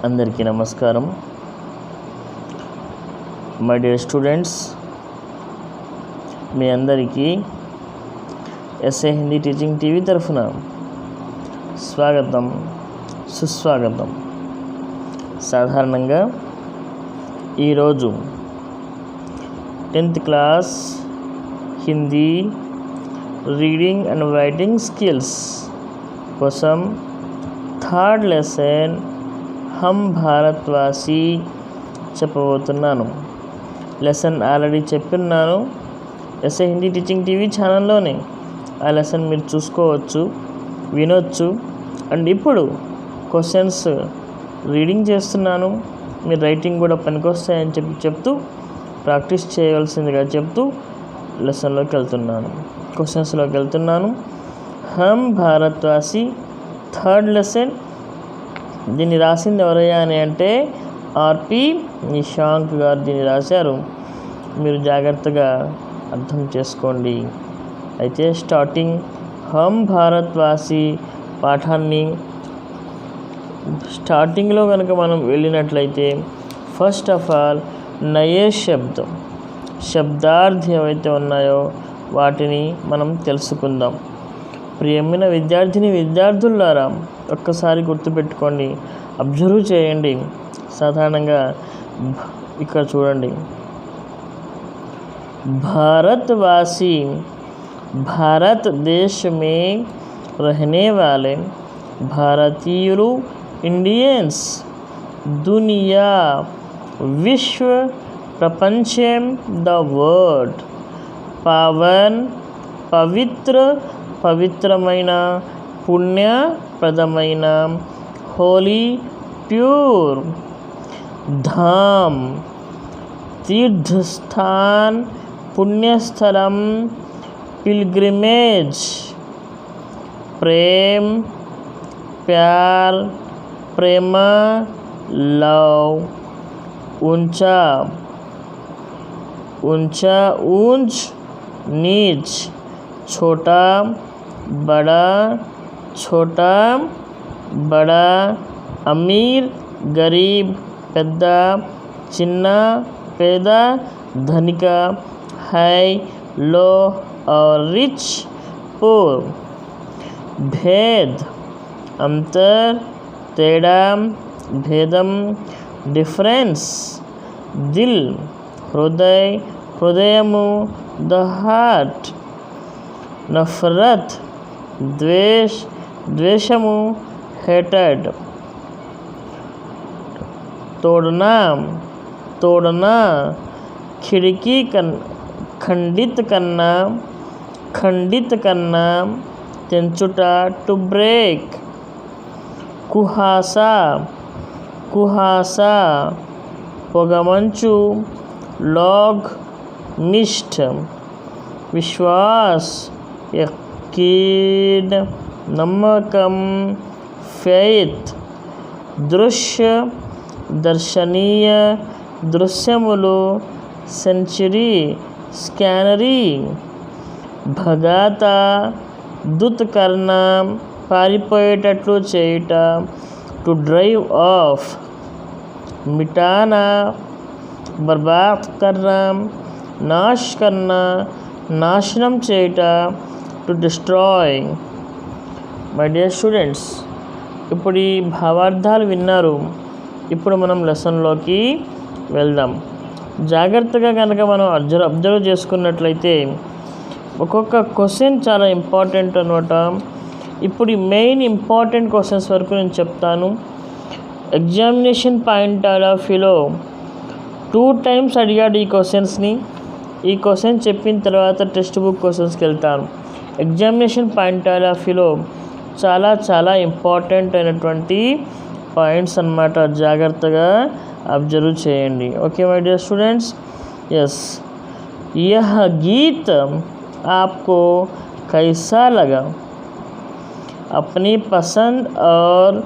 అందరికీ నమస్కారం. My dear students, మీ అందరికీ ఎస్ఏ హిందీ టీచింగ్ టీవీ తరఫున స్వాగతం, సుస్వాగతం. సాధారణంగా ఈరోజు 10th class Hindi reading and writing skills కోసం థర్డ్ లెసన్ హమ్ భారత్వాసి చెప్పబోతున్నాను. లెసన్ ఆల్రెడీ చెప్పున్నాను ఎస్ఏ హిందీ టీచింగ్ టీవీ ఛానల్లోనే. ఆ లెసన్ మీరు చూసుకోవచ్చు, వినొచ్చు. అండ్ ఇప్పుడు క్వశ్చన్స్ రీడింగ్ చేస్తున్నాను, మీరు రైటింగ్ కూడా పనికొస్తాయని చెప్తూ ప్రాక్టీస్ చేయవలసిందిగా చెప్తూ లెసన్లోకి వెళ్తున్నాను, క్వశ్చన్స్లోకి వెళ్తున్నాను. హమ్ భారత్వాసి థర్డ్ లెసన్. దీన్ని రాసింది ఎవరయ్యా అని అంటే ఆర్పి నిశాంక్ గారు దీన్ని రాశారు. మీరు జాగ్రత్తగా అర్థం చేసుకోండి. అయితే స్టార్టింగ్ హమ్ భారత్వాసి పాఠాన్ని స్టార్టింగ్లో కనుక మనం వెళ్ళినట్లయితే ఫస్ట్ ఆఫ్ ఆల్ నయే శబ్దం, శబ్దార్థం ఏవైతే ఉన్నాయో వాటిని మనం తెలుసుకుందాం. ప్రియమైన విద్యార్థులారా, ఒక్కసారి గుర్తుపెట్టుకోండి, అబ్జర్వ్ చేయండి. సాధారణంగా ఇక్కడ చూడండి, भारतवासी भारत देश में रहने वाले भारतीयों, इंडियंस, दुनिया, विश्व, प्रपंचम, द वर्ल्ड, पावन, पवित्र, పవిత్రమైన, పుణ్యప్రదమైన, హోలీ, ప్యూర్, ధామ్, తీర్థస్థాన్, పుణ్యస్థలం, పిల్గ్రిమేజ్, ప్రేమ్, ప్యార్, ప్రేమ, లవ్, ऊंचा, ऊंच, नीच, छोटा, बड़ा, अमीर, गरीब, पेद्दा, चिन्ना, पेदा, धनिका, हाई, लो और रिच, पुअर. भेद, अंतर, तेड़ा, भेदम, डिफरेंस. दिल, हृदयमु, द हार्ट. नफरत, द्वेषमु, हेटेड. तोड़ना, खिड़की खंडित करना, तेंचुटा, टू ब्रेक. कुहासा, पोगमंचु, लॉग, मिस्ट. विश्वास, यकीन, नమ్మకం, ఫెయిత్. దృశ్య, దర్శనీయ, దృశ్యములు, సెంచరీ, స్కానరీ. భగాత, దుత్ కర్ణ, పారిపోయేటట్లు చేయుట, టు డ్రైవ్ ఆఫ్. మిటానా, బర్బాద్ కర్ణ, నాష్ కర్ణ, నాశనం చేయుట, to destroy. My dear students, ఇప్పుడు ఈ భావార్థాలు విన్నారు. ఇప్పుడు మనం లెసన్లోకి వెళ్దాం. జాగ్రత్తగా కనుక మనం అబ్జర్వ్ చేసుకున్నట్లయితే ఒక్కొక్క క్వశ్చన్ చాలా ఇంపార్టెంట్ అనమాట. ఇప్పుడు ఈ మెయిన్ ఇంపార్టెంట్ క్వశ్చన్స్ వరకు నేను చెప్తాను. ఎగ్జామినేషన్ పాయింట్ ఆఫ్ వ్యూలో 2 times అడిగాడు ఈ క్వశ్చన్స్ని. ఈ క్వశ్చన్ చెప్పిన తర్వాత టెక్స్ట్ బుక్ క్వశ్చన్స్కి వెళ్తాను. ఎగ్జామినేషన్ పాయింట్ ఆఫ్ వ్యూలో చాలా ఇంపార్టెంట్ అయినటువంటి పాయింట్స్ అన్నమాట. జాగ్రత్తగా అబ్జర్వ్ చేయండి. Okay my dear students. Yes, यह गीत आपको कैसा लगा? अपनी पसंद और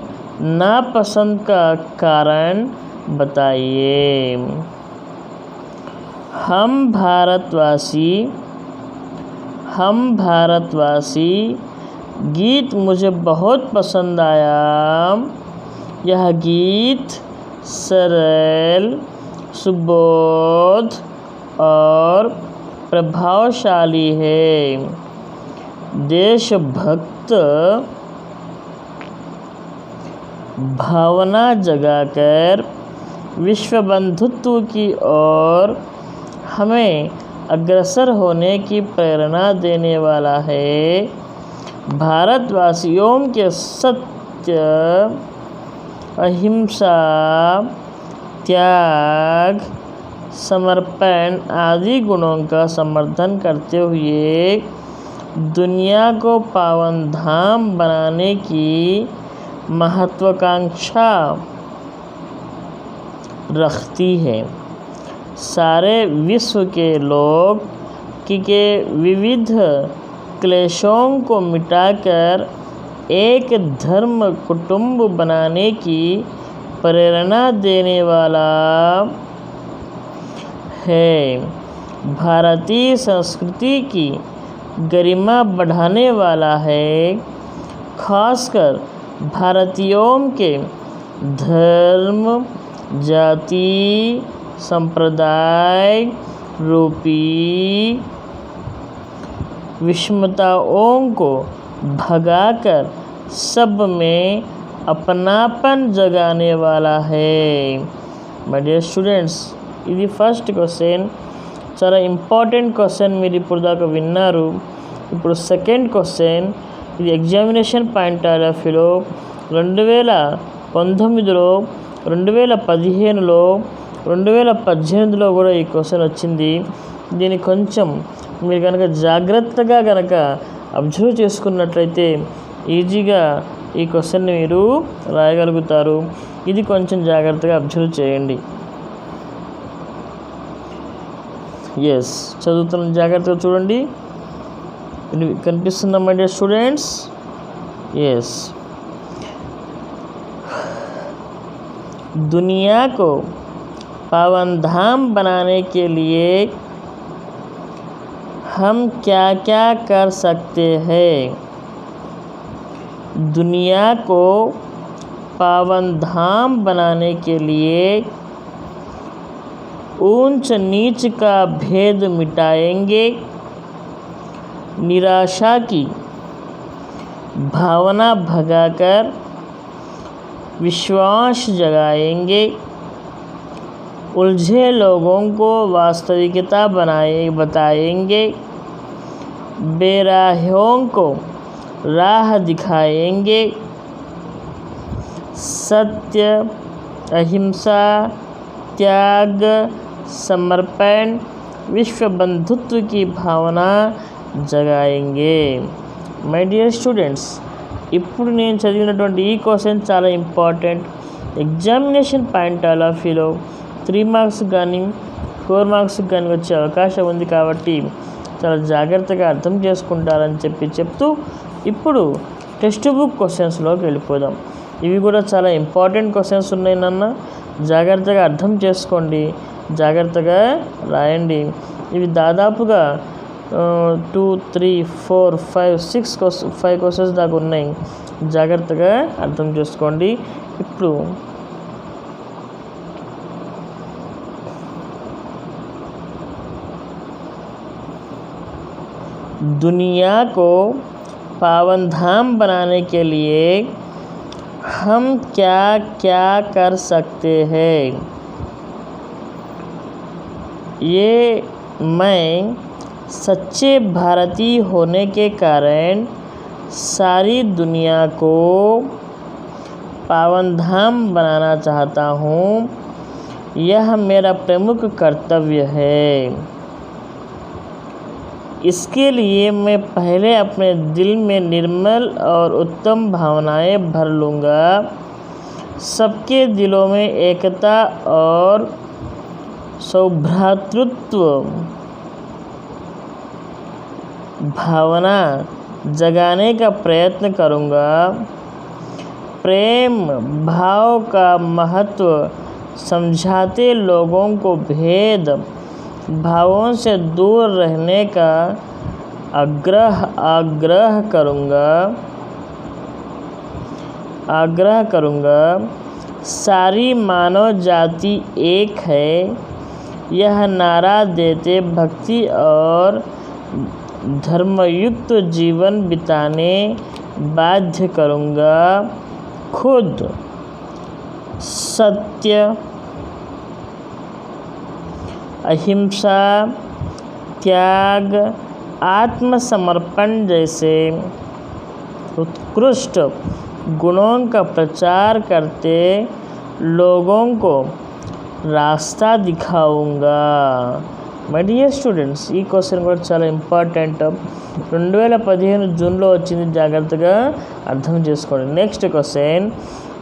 नापसंद का कारण बताइए. हम भारतवासी गीत मुझे बहुत पसंद आया. यह गीत सरल, सुबोध और प्रभावशाली है। देशभक्त भावना जगाकर विश्व बंधुत्व की ओर हमें अग्रसर होने की प्रेरणा देने वाला है। भारतवासियों के सत्य, अहिंसा, त्याग, समर्पण आदि गुणों का समर्थन करते हुए दुनिया को पावन धाम बनाने की महत्वाकांक्षा रखती है। सारे विश्व के लोग के विविध क्लेशों को मिटाकर एक धर्म कुटुंब बनाने की प्रेरणा देने वाला है। भारतीय संस्कृति की गरिमा बढ़ाने वाला है। खासकर भारतीयों के धर्म, जाति, संप्रदाय रूपी विषमताओं को भगाकर सब में अपनापन जगाने वाला है। मై డియర్ స్టూడెంట్స్, ఇది ఫస్ట్ క్వశ్చన్, చాలా ఇంపార్టెంట్ క్వశ్చన్. మీరు ఇప్పుడు దాకా విన్నారు. ఇప్పుడు సెకండ్ క్వశ్చన్, ఇది ఎగ్జామినేషన్ పాయింట్ ఆఫ్ వ్యూలో 2019లో, 2015లో, 2018లో కూడా ఈ క్వశ్చన్ వచ్చింది. దీన్ని కొంచెం మీరు కనుక జాగ్రత్తగా కనుక అబ్జర్వ్ చేసుకున్నట్లయితే ఈజీగా ఈ క్వశ్చన్ని మీరు రాయగలుగుతారు. ఇది కొంచెం జాగ్రత్తగా అబ్జర్వ్ చేయండి. ఎస్, చదువుతున్న జాగ్రత్తగా చూడండి. కనిపిస్తుందా మై డియర్ స్టూడెంట్స్? ఎస్. दुनिया को पावन धाम बनाने के लिए हम क्या क्या कर सकते हैं? दुनिया को पावन धाम बनाने के लिए ऊंच नीच का भेद मिटाएंगे, निराशा की भावना भगाकर विश्वास जगाएंगे, उलझे लोगों को वास्तविकता बताएंगे, बेराहों को राह दिखाएंगे, सत्य, अहिंसा, त्याग, समर्पण, विश्व बंधुत्व की भावना जगाएंगे. మై డియర్ స్టూడెంట్స్, ఇప్పుడు నేను చదివినటువంటి ఈ క్వశ్చన్ చాలా ఇంపార్టెంట్. ఎగ్జామినేషన్ పాయింట్ ఆఫ్ వ్యూలో 3 మార్క్స్ కానీ 4 మార్క్స్ కానీ వచ్చే అవకాశం ఉంది. కాబట్టి చాలా జాగ్రత్తగా అర్థం చేసుకుంటారని చెప్తూ ఇప్పుడు టెక్స్ట్ బుక్ క్వశ్చన్స్లోకి వెళ్ళిపోదాం. ఇవి కూడా చాలా ఇంపార్టెంట్ క్వశ్చన్స్ ఉన్నాయి నాన్న. జాగ్రత్తగా అర్థం చేసుకోండి, జాగ్రత్తగా రాయండి. ఇవి దాదాపుగా 2, 3, 4, 5, 6 క్వశ్చన్స్ దాకా ఉన్నాయి. జాగ్రత్తగా అర్థం చేసుకోండి. ఇప్పుడు दुनिया को पावन धाम बनाने के लिए हम क्या क्या कर सकते हैं? ये मैं सच्चे भारतीय होने के कारण सारी दुनिया को पावन धाम बनाना चाहता हूँ. यह मेरा प्रमुख कर्तव्य है. इसके लिए मैं पहले अपने दिल में निर्मल और उत्तम भावनाएं भर लूँगा. सबके दिलों में एकता और सौभ्रातृत्व भावना जगाने का प्रयत्न करूँगा. प्रेम भाव का महत्व समझाते लोगों को भेद भावों से दूर रहने का आग्रह करूँगा. सारी मानव जाति एक है, यह नारा देते भक्ति और धर्मयुक्त जीवन बिताने बाध्य करूँगा। खुद सत्य, अहिंसा, त्याग, आत्मसमर्पण जैसे उत्कृष्ट गुणों का प्रचार करते लोगों को रास्ता दिखाऊंगा। మై డియర్ స్టూడెంట్స్, ఈ క్వశ్చన్ కూడా చాలా ఇంపార్టెంట్. 2015 జూన్లో వచ్చింది, జాగ్రత్తగా అర్థం చేసుకోండి. నెక్స్ట్ క్వశ్చన్,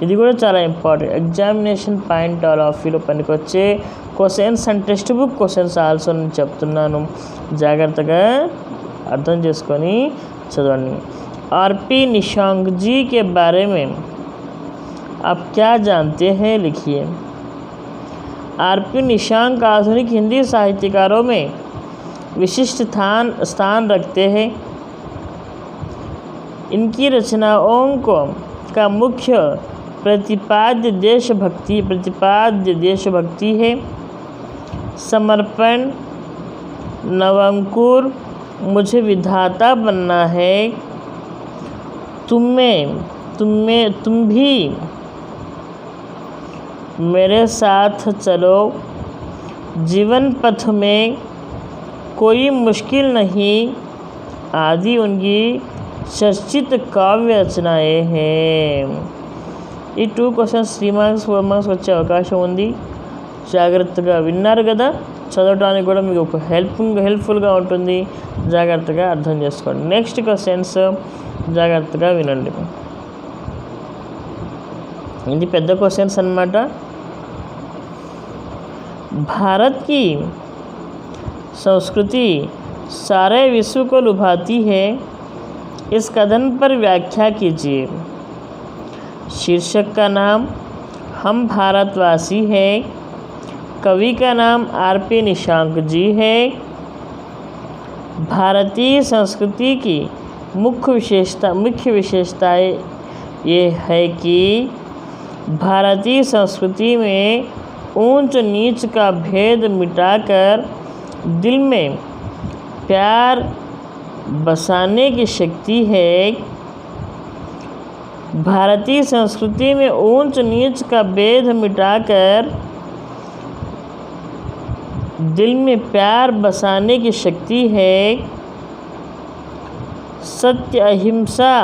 ఇది కూడా చాలా ఇంపార్టెంట్, ఎగ్జామినేషన్ పాయింట్ ఆఫ్ వ్యూలో పనికొచ్చే questions and text book questions also నేను చెప్తున్నాను, జాగ్రత్తగా అర్థం చేసుకొని చదవండి. आरपी निशंक जी के बारे में आप क्या जानते हैं, लिखिए. आरपी निशंक आधुनिक हिंदी साहित्यकारों में विशिष्ट स्थान रखते हैं. इनकी रचनाओं का मुख्य प्रतिपाद्य देशभक्ति है. समर्पण, नवंकुर, मुझे विधाता बनना है, तुम भी मेरे साथ चलो, जीवन पथ में कोई मुश्किल नहीं आदि उनकी चर्चित काव्य रचनाएं हैं. ఈ 2 క్వశ్చన్స్ 3 మార్క్స్ 4 మార్క్స్ వచ్చే అవకాశం ఉంది, జాగ్రత్తగా విన్నారు కదా. చదవడానికి కూడా మీకు ఒక హెల్ప్ఫుల్గా ఉంటుంది, జాగ్రత్తగా అర్థం చేసుకోండి. నెక్స్ట్ క్వశ్చన్స్ జాగ్రత్తగా వినండి. ఇది పెద్ద క్వశ్చన్స్ అన్నమాట. भारत की संस्कृति सारे विश्व को लुभाती है, इस कथन पर व्याख्या कीजिए. शीर्षक का नाम हम भारतवासी हैं. कवि का नाम आरपी निशंक जी है. भारतीय संस्कृति की मुख्य विशेषताएं ये है कि भारतीय संस्कृति में ऊंच नीच का भेद मिटाकर दिल में प्यार बसाने की शक्ति है. भारतीय संस्कृति में ऊंच नीच का भेद मिटाकर दिल में प्यार बसाने की शक्ति है. सत्य, अहिंसा,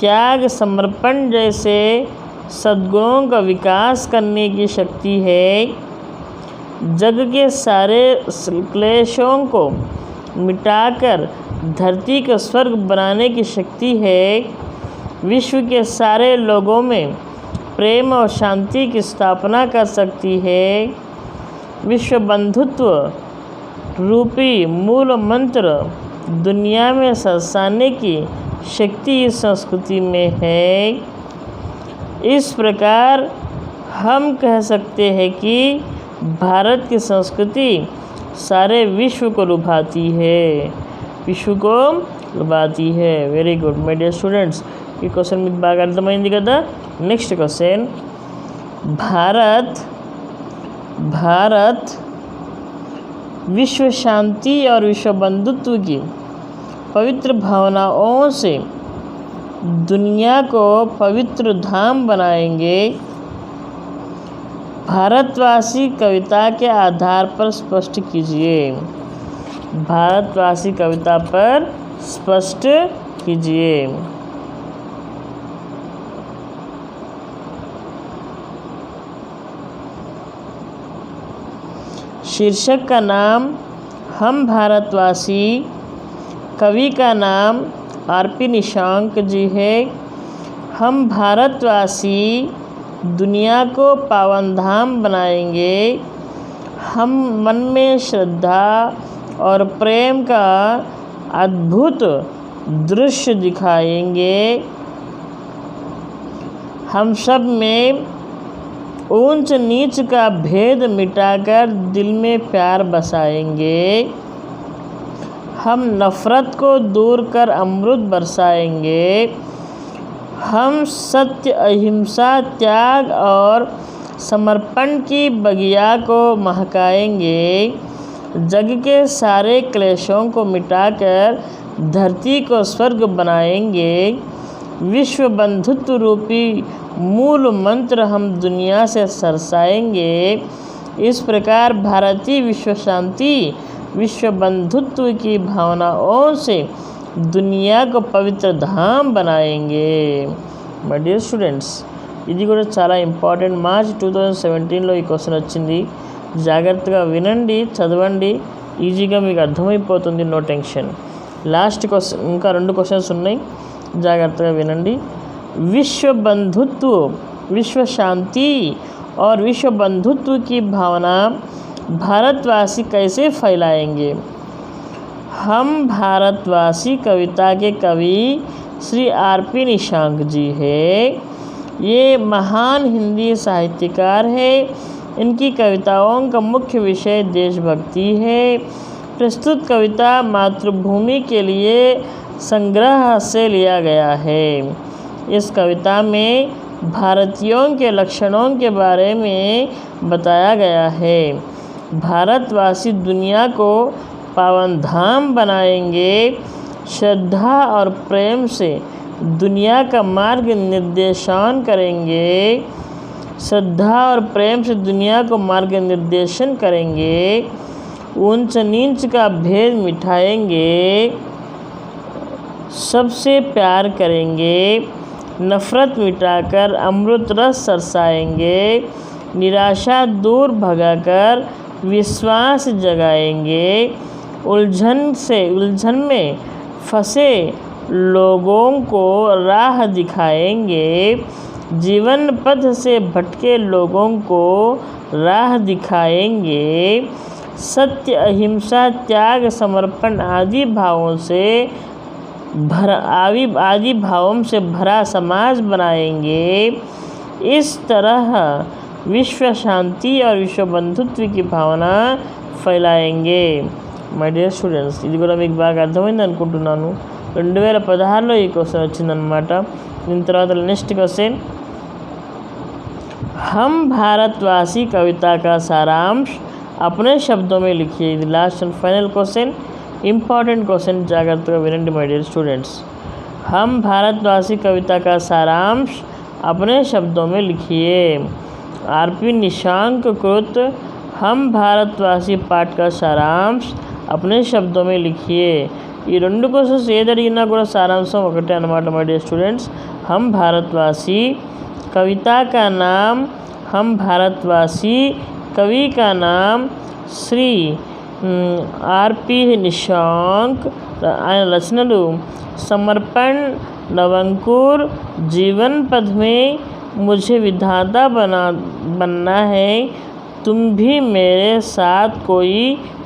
त्याग, समर्पण जैसे सद्गुणों का विकास करने की शक्ति है. जग के सारे क्लेशों को मिटाकर धरती को स्वर्ग बनाने की शक्ति है. विश्व के सारे लोगों में प्रेम और शांति की स्थापना कर सकती है. विश्व बंधुत्व रूपी मूल मंत्र दुनिया में सरसाने की शक्ति इस संस्कृति में है. इस प्रकार हम कह सकते हैं कि भारत की संस्कृति सारे विश्व को लुभाती है. Very good my dear students, ఈ క్వశ్చన్ మీకు బాగా అర్థమైంది కదా. నెక్స్ట్ క్వశ్చన్, भारत विश्व शांति और विश्व बंधुत्व की पवित्र भावनाओं से दुनिया को पवित्र धाम बनाएंगे. भारतवासी कविता के आधार पर स्पष्ट कीजिए. भारतवासी कविता पर स्पष्ट कीजिए. शीर्षक का नाम हम भारतवासी. कवि का नाम आरपी निशंक जी है. हम भारतवासी दुनिया को पावन धाम बनाएंगे. हम मन में श्रद्धा और प्रेम का अद्भुत दृश्य दिखाएंगे. हम सब में ऊंच नीच का भेद मिटाकर दिल में प्यार बसाएंगे. हम नफ़रत को दूर कर अमृत बरसाएंगे. हम सत्य, अहिंसा, त्याग और समर्पण की बगिया को महकाएंगे। जग के सारे क्लेशों को मिटाकर धरती को स्वर्ग बनाएंगे। विश्व बंधुत्व रूपी मूल मंत्र हम दुनिया से सरसाएंगे। इस प्रकार भारतीय विश्व शांति, विश्व बंधुत्व की भावनाओं से दुनिया को पवित्र धाम बनाएंगे। మై డియర్ స్టూడెంట్స్, ఇది కూడా చాలా ఇంపార్టెంట్. మార్చ్ 2017లో ఈ క్వశ్చన్ వచ్చింది. జాగ్రత్తగా వినండి, చదవండి, ఈజీగా మీకు అర్థమైపోతుంది. No tension. లాస్ట్ క్వశ్చన్, ఇంకా 2 క్వశ్చన్స్ ఉన్నాయి, జాగ్రత్తగా వినండి. विश्व बंधुत्व, विश्व शांति और विश्व बंधुत्व की भावना भारतवासी कैसे फैलाएंगे? हम भारतवासी कविता के कवि श्री R.P. निशांक जी है। ये महान हिंदी साहित्यकार है। इनकी कविताओं का मुख्य विषय देशभक्ति है। प्रस्तुत कविता मातृभूमि के लिए संग्रह से लिया गया है। इस कविता में भारतीयों के लक्षणों के बारे में बताया गया है। भारतवासी दुनिया को पावन धाम बनाएंगे। श्रद्धा और प्रेम से दुनिया का मार्ग निर्देशन करेंगे। श्रद्धा और प्रेम से दुनिया को मार्ग निर्देशन करेंगे। ऊंच नीच का भेद मिटाएंगे। सबसे प्यार करेंगे। नफ़रत मिटाकर अमृत रस सरसाएंगे। निराशा दूर भगाकर विश्वास जगाएंगे। उलझन में फंसे लोगों को राह दिखाएंगे। जीवन पथ से भटके लोगों को राह दिखाएंगे। सत्य, अहिंसा, त्याग, समर्पण आदि भावों से भरा समाज बनाएंगे। इस तरह विश्व शांति और विश्व बंधुत्व की भावना फैलाएंगे. మై డియర్ స్టూడెంట్స్, ఇది కూడా మీకు బాగా అర్థమైంది అనుకుంటున్నాను. 2016లో ఈ క్వశ్చన్ వచ్చిందనమాట. దీని తర్వాత నెక్స్ట్ క్వశ్చన్, हम भारतवासी कविता का सारांश अपने शब्दों में लिखिए. ఇది last and final question, important question, జాగ్రత్తగా వినండి మై డియర్ స్టూडेंट्स. हम भारतवासी कविता का सारांश अपने शब्दों में लिखिए. R.P. निशांक कृत हम भारतवासी पाठ का सारांश अपने शब्दों में लिखिए. ఈ 2 క్వశ్చన్స్ ఏది అడిగినా కూడా సారాంశం ఒకటే అన్నమాట మై డియర్ స్టూడెంట్స్. हम भारतवासी कविता का नाम, हम भारतवासी कवि का नाम श्री R.P. निशांक. ఆయన రచనలు समर्पण, नवंकुर, जीवन पथ में, मुझे विधाता बनना है, तुम भी मेरे साथ, कोई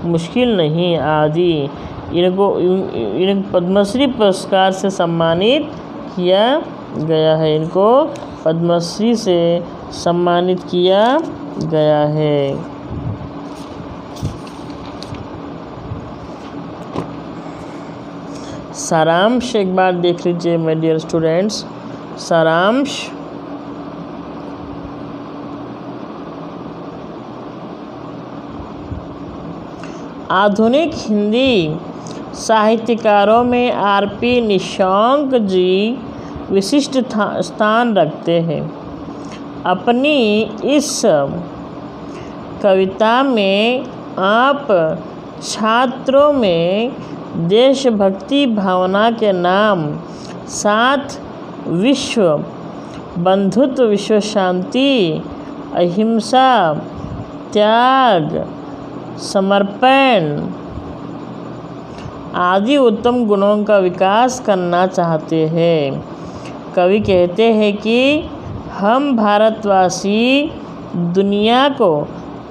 मुश्किल नहीं आदि. इनको पद्मश्री पुरस्कार से सम्मानित किया गया है. इनको पद्मश्री से सम्मानित किया गया है. सारांश एक बार देख लीजिए माय डियर स्टूडेंट्स. सारांश, आधुनिक हिंदी साहित्यकारों में R.P. निशांक जी विशिष्ट स्थान रखते हैं. अपनी इस कविता में आप छात्रों में देशभक्ति भावना के नाम साथ विश्व बंधुत्व, विश्व शांति, अहिंसा, त्याग, समर्पण आदि उत्तम गुणों का विकास करना चाहते हैं. कवि कहते हैं कि हम भारतवासी दुनिया को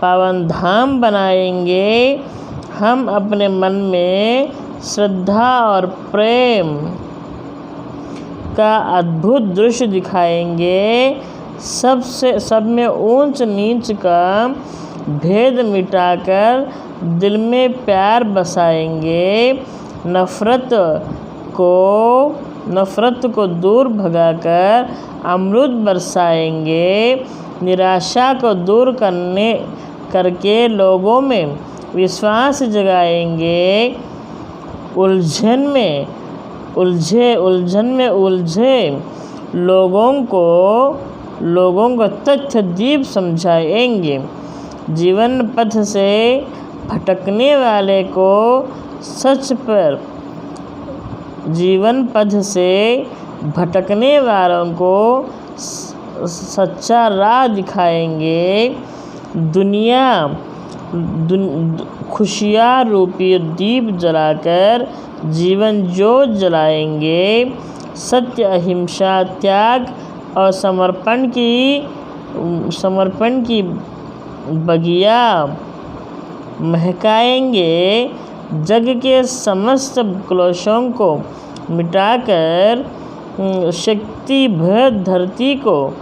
पावन धाम बनाएंगे. हम अपने मन में श्रद्धा और प्रेम का अद्भुत दृश्य दिखाएंगे. सब में ऊंच नीच का भेद मिटाकर दिल में प्यार बसाएंगे. नफ़रत को नफ़रत को दूर भगाकर अमृत बरसाएंगे। निराशा को दूर करके लोगों में विश्वास जगाएंगे। उलझन में उलझे लोगों को तथ्य दीप समझाएंगे। जीवन पथ से भटकने वाले को भटकने वालों को सच्चा राह दिखाएंगे। खुशियाँ रूपी दीप जलाकर जीवन ज्योत जलाएंगे। सत्य, अहिंसा, त्याग और समर्पण की बगिया महकाएंगे। जग के समस्त क्लेशों को मिटाकर शक्तिभर धरती को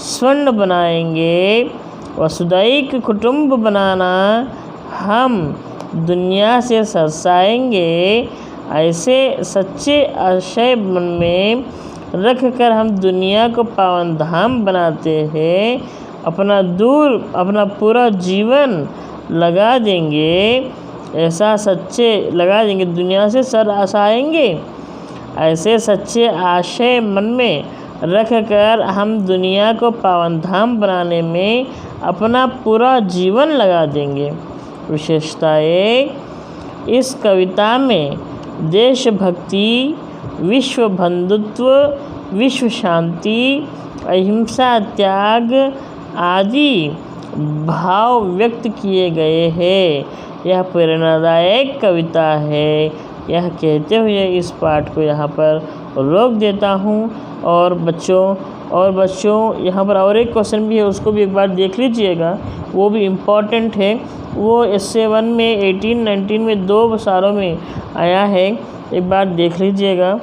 स्वर्ण बनाएंगे। वसुधैव कुटुंब बनाना हम दुनिया से सरसाएंगे। ऐसे सच्चे आशय मन में रख कर हम दुनिया को पावन धाम बनाते हैं। अपना पूरा जीवन लगा देंगे। दुनिया से सर आसाएंगे। ऐसे सच्चे आशय मन में रख कर हम दुनिया को पावन धाम बनाने में अपना पूरा जीवन लगा देंगे। विशेषताएं: इस कविता में देशभक्ति, विश्व बंधुत्व, विश्व शांति, अहिंसा, त्याग आदि भाव व्यक्त किए गए हैं। यह प्रेरणादायक कविता है। यह कहते हुए इस पाठ को यहाँ पर रोक देता हूँ। और बच्चों यहाँ पर और एक क्वेश्चन भी है, उसको भी एक बार देख लीजिएगा, वो भी इम्पॉर्टेंट है। वो एस्से 1 में 18-19 में 2 सालों में आया है, एक बार देख लीजिएगा।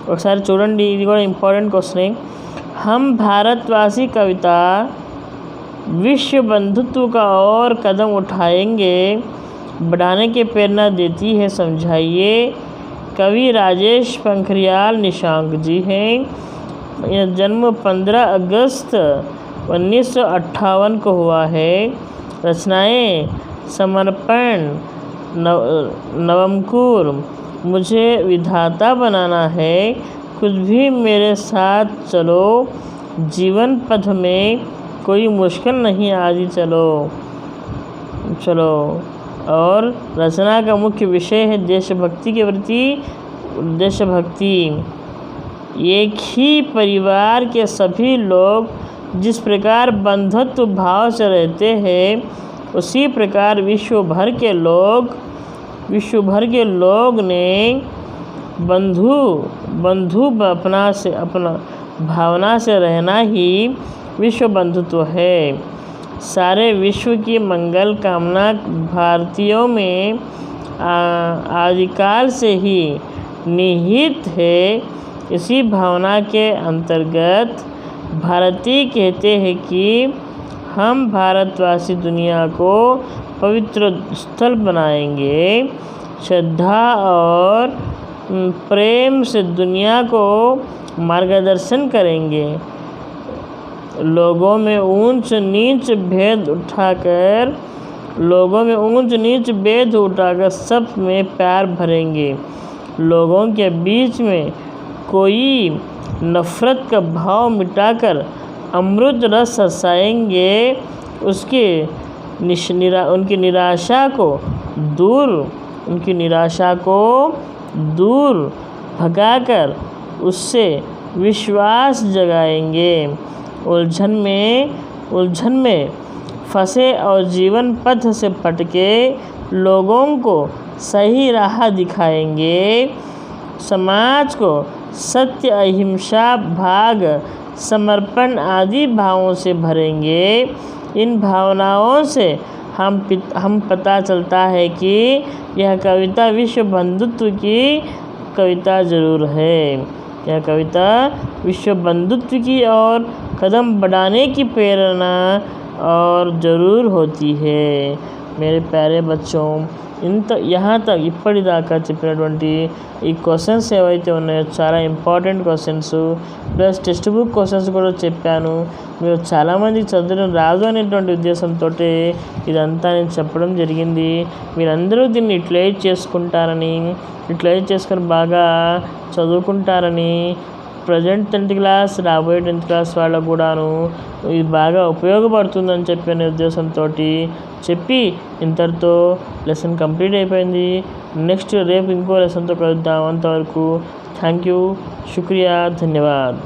ఒకసారి చూడండి, ఇది కూడా ఇంపార్టెంట్ క్వశ్చన్। हम भारतवासी कविता विश्व बंधुत्व का और कदम उठाएंगे, बढ़ाने की प्रेरणा देती है, समझाइए। कवि राजेश पंखरियाल निशांक जी हैं। जन्म 15 अगस्त 1958 को हुआ है। रचनाएं: समर्पण, नवमकुर, मुझे विधाता बनाना है, कुछ भी मेरे साथ चलो, जीवन पथ में कोई मुश्किल नहीं, आदि चलो। और रचना का मुख्य विषय है देशभक्ति के प्रति देशभक्ति। एक ही परिवार के सभी लोग जिस प्रकार बंधुत्व भाव से रहते हैं, उसी प्रकार विश्व भर के लोग ने बंधु अपना भावना से रहना ही विश्व बंधुत्व है। सारे विश्व की मंगल कामना भारतीयों में आदिकाल से ही निहित है। इसी भावना के अंतर्गत भारतीय कहते हैं कि हम भारतवासी दुनिया को पवित्र स्थल बनाएंगे। श्रद्धा और प्रेम से दुनिया को मार्गदर्शन करेंगे। लोगों में ऊंच नीच भेद उठाकर सब में प्यार भरेंगे। लोगों के बीच में कोई नफ़रत का भाव मिटाकर अमृत रस हंसाएंगे। उनकी निराशा को दूर भगाकर उससे विश्वास जगाएंगे। उलझन में फंसे और जीवन पथ से भटके लोगों को सही राह दिखाएंगे। समाज को सत्य, अहिंसा, भाग, समर्पण आदि भावों से भरेंगे। इन भावनाओं से हम पता चलता है कि यह कविता विश्व बंधुत्व की कविता ज़रूर है। यह कविता विश्व बंधुत्व की और कदम बढ़ाने की प्रेरणा और ज़रूर होती है। मेरे प्यारे बच्चों, यहाँ तक ఇప్పటిదాకా చెప్పినటువంటి ఈ క్వశ్చన్స్ ఏవైతే ఉన్నాయో చాలా important questions, plus text book questions కూడా చెప్పాను. మీరు చాలామంది చదవడం రాదు అనేటువంటి ఉద్దేశంతో ఇదంతా నేను చెప్పడం జరిగింది. మీరందరూ దీన్ని యూటిలైజ్ చేసుకొని బాగా చదువుకుంటారని, ప్రజెంట్ 10th క్లాస్, రాబోయే 10th క్లాస్ వాళ్ళకు కూడాను ఇది బాగా ఉపయోగపడుతుందని చెప్పిన ఉద్దేశంతో చెప్పి ఇంతటితో లెసన్ కంప్లీట్ అయిపోయింది. నెక్స్ట్ రేపు ఇంకో లెసన్తో కలుద్దాం. అంతవరకు థ్యాంక్ యూ, శుక్రియా, ధన్యవాద్.